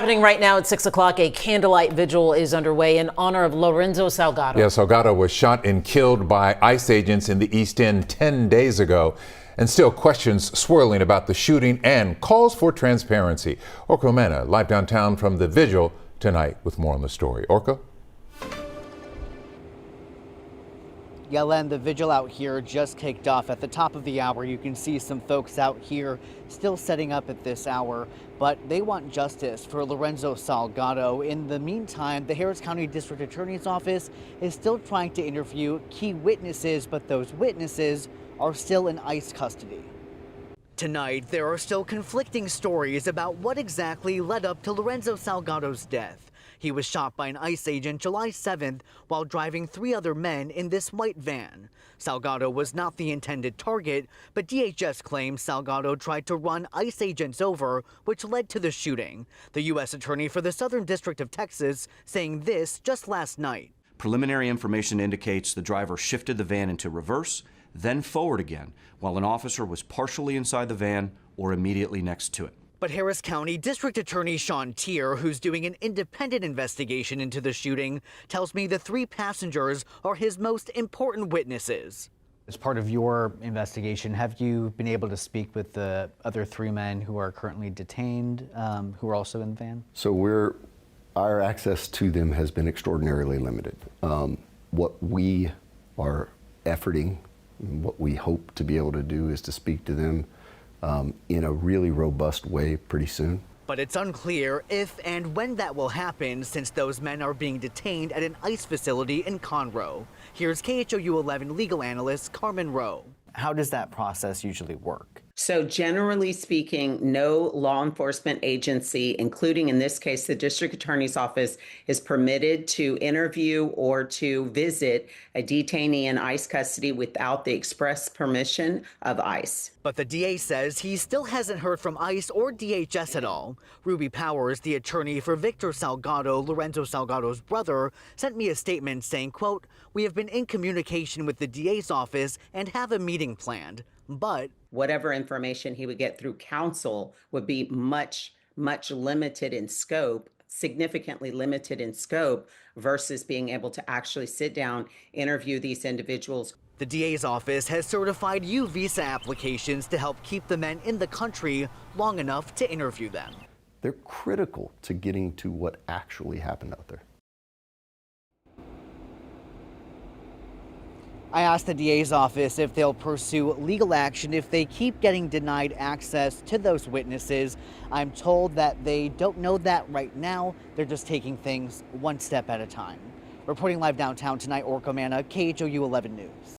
happening right now at 6 o'clock. A candlelight vigil is underway in honor of Lorenzo Salgado. Yeah, Salgado was shot and killed by ICE agents in the East End 10 days ago. And still questions swirling about the shooting and calls for transparency. Orko Mena live downtown from the Vigil tonight with more on the story. Orko? Yeah, Len, the vigil out here just kicked off at the top of the hour. You can see some folks out here still setting up at this hour, but they want justice for Lorenzo Salgado. In the meantime, the Harris County District Attorney's Office is still trying to interview key witnesses, but those witnesses are still in ICE custody. Tonight, there are still conflicting stories about what exactly led up to Lorenzo Salgado's death. He was shot by an ICE agent July 7th while driving 3 other men in this white van. Salgado was not the intended target, but DHS claims Salgado tried to run ICE agents over, which led to the shooting. The U.S. Attorney for the Southern District of Texas saying this just last night. Preliminary information indicates the driver shifted the van into reverse, then forward again, while an officer was partially inside the van or immediately next to it. But Harris County District Attorney Sean Teare, who's doing an independent investigation into the shooting, tells me the 3 passengers are his most important witnesses. As part of your investigation, have you been able to speak with the other 3 men who are currently detained, who are also in the van? So our access to them has been extraordinarily limited. What we are efforting, what we hope to be able to do is to speak to them in a really robust way pretty soon. But it's unclear if and when that will happen, since those men are being detained at an ICE facility in Conroe. Here's KHOU 11 legal analyst Carmen Rowe. How does that process usually work? So generally speaking, no law enforcement agency, including in this case the district attorney's office, is permitted to interview or to visit a detainee in ICE custody without the express permission of ICE. But the DA says he still hasn't heard from ICE or DHS at all. Ruby Powers, the attorney for Victor Salgado, Lorenzo Salgado's brother, sent me a statement saying, quote, "We have been in communication with the DA's office and have a meeting planned, but whatever information he would get through counsel would be much limited in scope, significantly limited in scope, versus being able to actually sit down, interview these individuals." The DA's office has certified U visa applications to help keep the men in the country long enough to interview them. They're critical to getting to what actually happened out there. I asked the DA's office if they'll pursue legal action if they keep getting denied access to those witnesses. I'm told that they don't know that right now. They're just taking things one step at a time. Reporting live downtown tonight, Orko Mena, KHOU 11 News.